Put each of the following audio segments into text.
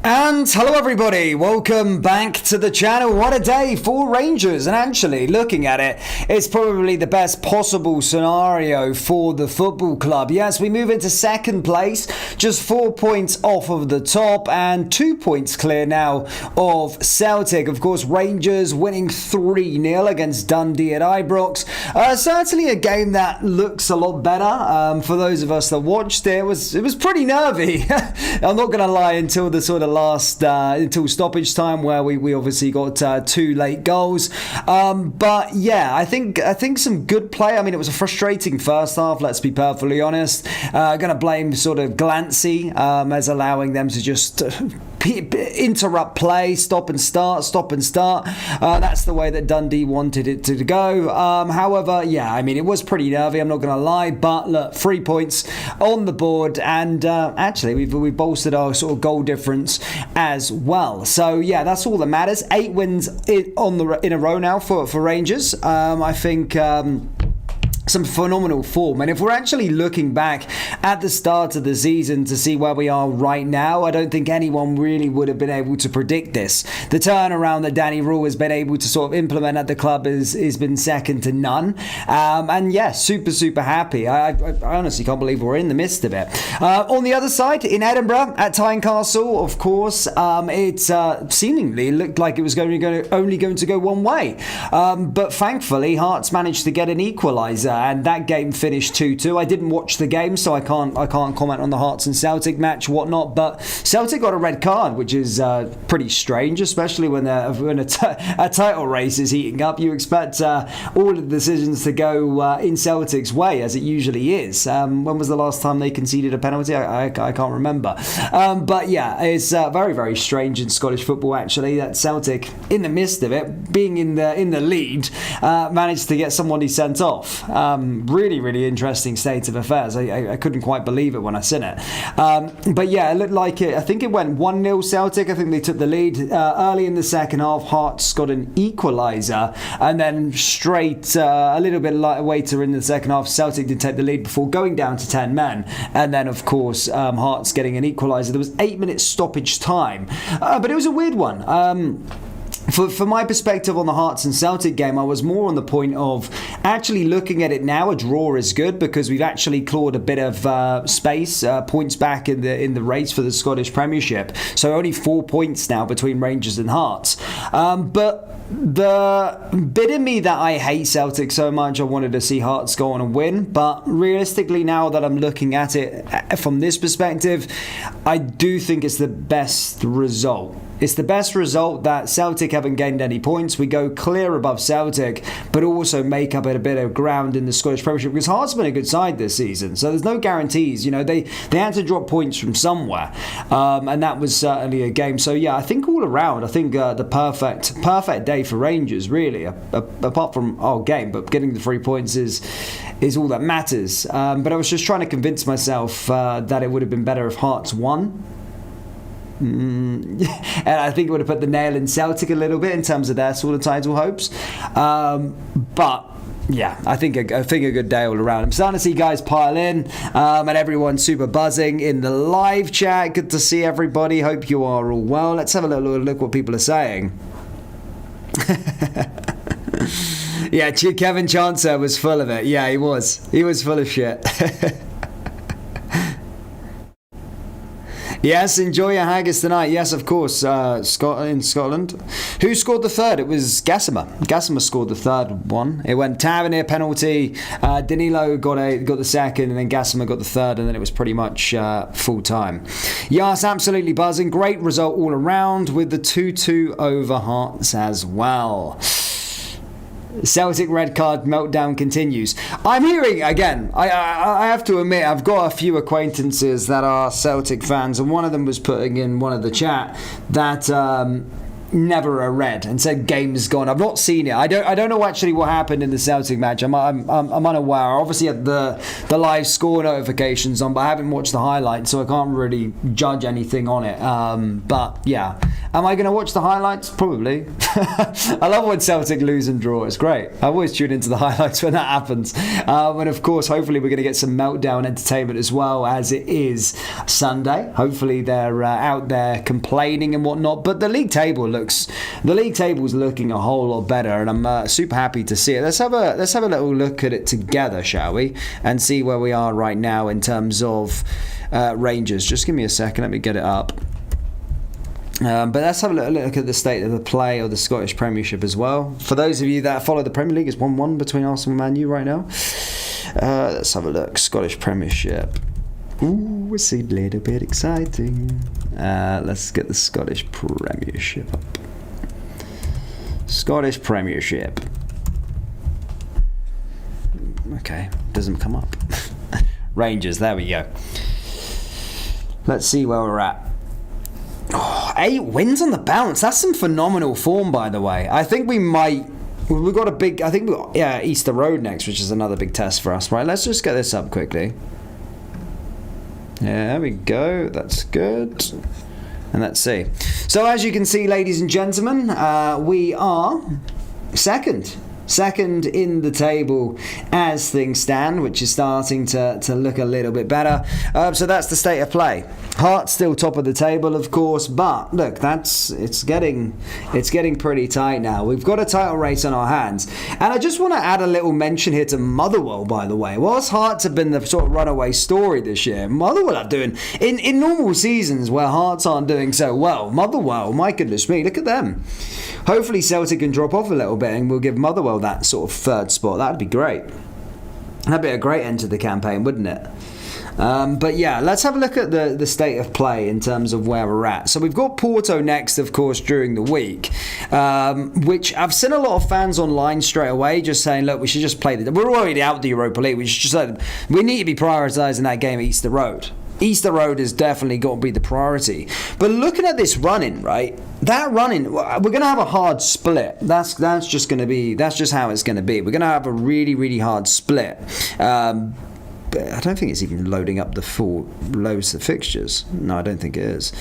And hello everybody, welcome back to the channel. What a day for Rangers, and actually looking at it, it's probably the best possible scenario for the football club. Yes, we move into second place, just 4 points off of the top and 2 points clear now of Celtic. Of course, Rangers winning 3-0 against Dundee at Ibrox. Certainly a game that looks a lot better. For those of us that watched it, it was pretty nervy. I'm not going to lie, until the sort of until stoppage time, where we obviously got 2 late goals, but yeah, I think some good play. I mean, it was a frustrating first half, let's be perfectly honest. Gonna blame sort of Glancy as allowing them to just interrupt play, stop and start. That's the way that Dundee wanted it to go. However, yeah, I mean, it was pretty nervy, I'm not going to lie, but look, 3 points on the board, and actually we've bolstered our sort of goal difference as well. So yeah, that's all that matters. 8 wins in a row now for Rangers. I think some phenomenal form, and if we're actually looking back at the start of the season to see where we are right now, I don't think anyone really would have been able to predict this. The turnaround that Danny Rule has been able to sort of implement at the club has been second to none, and yeah, super happy. I honestly can't believe we're in the midst of it. On the other side, in Edinburgh at Tynecastle, of course, it seemingly looked like it was only going to go one way, but thankfully Hearts managed to get an equaliser, and that game finished 2-2. I didn't watch the game, so I can't comment on the Hearts and Celtic match, whatnot. But Celtic got a red card, which is pretty strange, especially when a title race is heating up. You expect all of the decisions to go in Celtic's way, as it usually is. When was the last time they conceded a penalty? I can't remember. But yeah, it's very strange in Scottish football, actually, that Celtic, in the midst of it, being in the lead, managed to get somebody sent off. Really interesting state of affairs. I couldn't quite believe it when I seen it. But yeah, it looked like it. I think it went 1-0 Celtic. I think they took the lead early in the second half. Hearts got an equaliser, and then straight a little bit later in the second half, Celtic did take the lead before going down to 10 men, and then of course Hearts getting an equaliser. There was 8 minutes stoppage time, but it was a weird one. For my perspective on the Hearts and Celtic game, I was more on the point of actually looking at it now. A draw is good because we've actually clawed a bit of space, points back in the race for the Scottish Premiership. So only 4 points now between Rangers and Hearts. But the bit in me that I hate Celtic so much, I wanted to see Hearts go on and win. But realistically, now that I'm looking at it from this perspective, I do think it's the best result. It's the best result that Celtic haven't gained any points. We go clear above Celtic, but also make up a bit of ground in the Scottish Premiership, because Hearts have been a good side this season. So there's no guarantees. You know, they had to drop points from somewhere, and that was certainly a game. So yeah, I think all around, I think the perfect day for Rangers, really. Apart from our game, but getting the 3 points is all that matters. But I was just trying to convince myself that it would have been better if Hearts won. And I think it would have put the nail in Celtic a little bit in terms of their sort of title hopes. But yeah, I think a good day all around. I'm starting to see guys pile in, and everyone's super buzzing in the live chat. Good to see everybody. Hope you are all well. Let's have a little look what people are saying. Yeah, Kevin Chancer was full of it. Yeah, he was full of shit. Yes, enjoy your haggis tonight. Yes, of course, in Scotland. Who scored the third? It was Gassama. Gassama scored the third one. It went Tavernier penalty. Danilo got the second, and then Gassama got the third, and then it was pretty much full time. Yes, absolutely buzzing. Great result all around with the 2-2 over Hearts as well. Celtic red card meltdown continues. I'm hearing, again, I have to admit, I've got a few acquaintances that are Celtic fans, and one of them was putting in one of the chat that never a red and said game's gone. I've not seen it. I don't know actually what happened in the Celtic match. I'm unaware. I obviously had the live score notifications on, but I haven't watched the highlights, so I can't really judge anything on it. But yeah, am I going to watch the highlights? Probably. I love when Celtic lose and draw. It's great. I always tune into the highlights when that happens. And of course, hopefully we're going to get some meltdown entertainment as well, as it is Sunday. Hopefully they're out there complaining and whatnot. But the league table is looking a whole lot better, and I'm super happy to see it. Let's have a little look at it together, shall we? And see where we are right now in terms of Rangers. Just give me a second. Let me get it up. But let's have a little look at the state of the play of the Scottish Premiership as well. For those of you that follow the Premier League, it's 1-1 between Arsenal and Man U right now. Let's have a look. Scottish Premiership. Ooh, it's a little bit exciting. Let's get the Scottish Premiership up. Scottish Premiership. Okay, doesn't come up. Rangers, there we go. Let's see where we're at. 8 wins on the bounce. That's some phenomenal form, by the way. I think we've got a big, Easter Road next, which is another big test for us, right? Let's just get this up quickly. Yeah, there we go. That's good. And let's see. So as you can see, ladies and gentlemen, we are second in the table as things stand, which is starting to look a little bit better. So that's the state of play. Hearts still top of the table, of course, but look, it's getting pretty tight now. We've got a title race on our hands, and I just want to add a little mention here to Motherwell, by the way. Whilst Hearts have been the sort of runaway story this year, Motherwell are doing in normal seasons where Hearts aren't doing so well. Motherwell, my goodness me, look at them. Hopefully Celtic can drop off a little bit and we'll give Motherwell that sort of third spot. That'd be great. That'd be a great end to the campaign, wouldn't it? But yeah, let's have a look at the state of play in terms of where we're at. So we've got Porto next, of course, during the week, which I've seen a lot of fans online straight away just saying, look, we should just play we're already out the Europa League. We should just we need to be prioritising that game at Easter Road. Easter Road has definitely got to be the priority. But looking at this run-in, right? That run-in, we're going to have a hard split. That's just how it's going to be. We're going to have a really, really hard split. I don't think it's even loading up the full loads of fixtures. No, I don't think it is.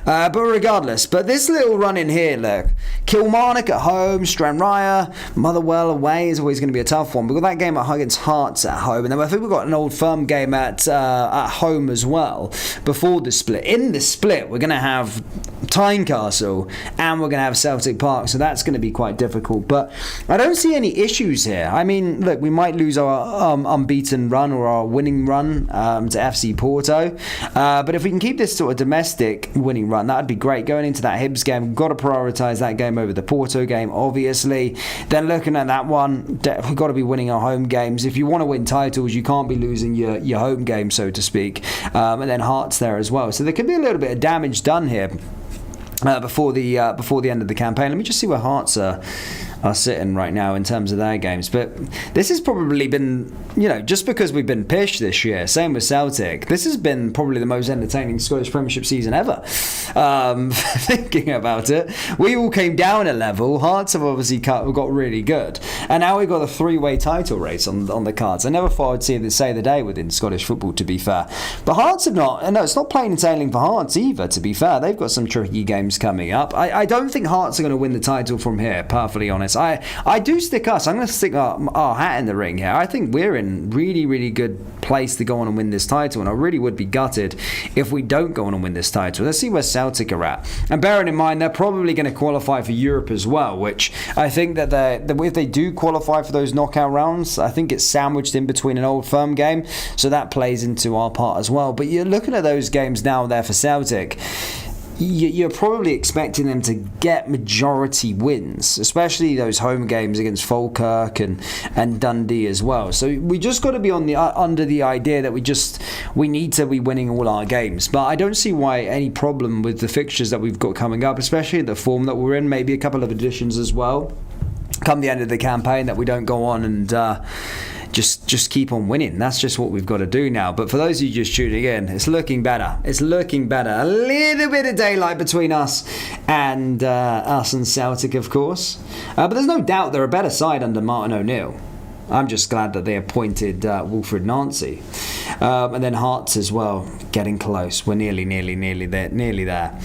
But regardless, this little run in here, look. Kilmarnock at home, Stranraer, Motherwell away is always going to be a tough one. We've got that game against Hearts at home, and then I think we've got an Old Firm game at home as well before the split. In the split, we're going to have Tynecastle and we're going to have Celtic Park, so that's going to be quite difficult. But I don't see any issues here. I mean, look, we might lose our unbeaten run or our winning run to FC Porto, but if we can keep this sort of domestic winning run, that would be great. Going into that Hibs game, we've got to prioritise that game over the Porto game, obviously. Then looking at that one, we've got to be winning our home games. If you want to win titles, you can't be losing your home game, so to speak. And then Hearts there as well. So there could be a little bit of damage done here before the end of the campaign. Let me just see where Hearts are sitting right now in terms of their games. But this has probably been, just because we've been pish this year, same with Celtic, this has been probably the most entertaining Scottish Premiership season ever. Thinking about it, we all came down a level. Hearts have obviously got really good, and now we've got a 3-way title race on the cards. I never thought I'd say the day within Scottish football, to be fair. But Hearts have not, no, it's not plain and sailing for Hearts either, to be fair. They've got some tricky games coming up. I don't think Hearts are going to win the title from here, perfectly honest. I do stick us. I'm going to stick our hat in the ring here. I think we're in really, really good place to go on and win this title, and I really would be gutted if we don't go on and win this title. Let's see where Celtic are at. And bearing in mind, they're probably going to qualify for Europe as well, which I think that if they do qualify for those knockout rounds, I think it's sandwiched in between an Old Firm game, so that plays into our part as well. But you're looking at those games now there for Celtic, you're probably expecting them to get majority wins, especially those home games against Falkirk and Dundee as well. So we just got to be under the idea that we need to be winning all our games. But I don't see why any problem with the fixtures that we've got coming up, especially the form that we're in. Maybe a couple of additions as well come the end of the campaign, that we don't go on and just keep on winning. That's just what we've got to do now. But for those of you just tuning in, it's looking better. It's looking better. A little bit of daylight between us and Celtic, of course. But there's no doubt they're a better side under Martin O'Neill. I'm just glad that they appointed Wilfred Nancy. And then Hearts as well, getting close. We're nearly there.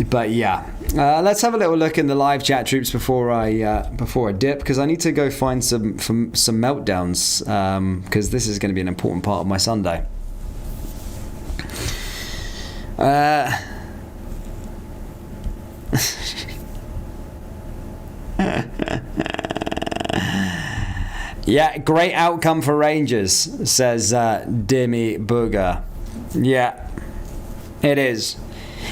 But yeah, let's have a little look in the live chat, troops, before I dip, because I need to go find some meltdowns, because this is going to be an important part of my Sunday. Yeah, great outcome for Rangers, says Dimi Booger. Yeah, it is.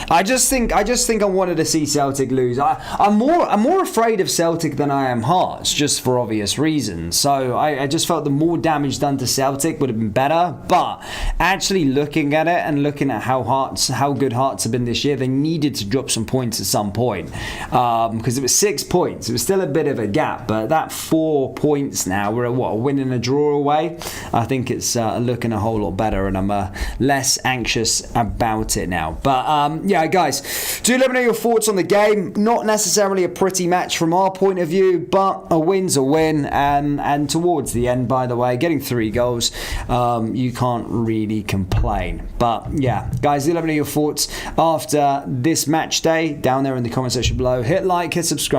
I just think I wanted to see Celtic lose. I'm more afraid of Celtic than I am Hearts, just for obvious reasons. So I just felt the more damage done to Celtic would have been better. But actually looking at it and looking at how good Hearts have been this year, they needed to drop some points at some point, because it was 6 points. It was still a bit of a gap, but that 4 points now, we're a win and a draw away. I think it's looking a whole lot better, and I'm less anxious about it now. But yeah, guys, do let me know your thoughts on the game. Not necessarily a pretty match from our point of view, but a win's a win. And towards the end, by the way, getting 3 goals, you can't really complain. But yeah, guys, do let me know your thoughts after this match day down there in the comment section below. Hit like, hit subscribe.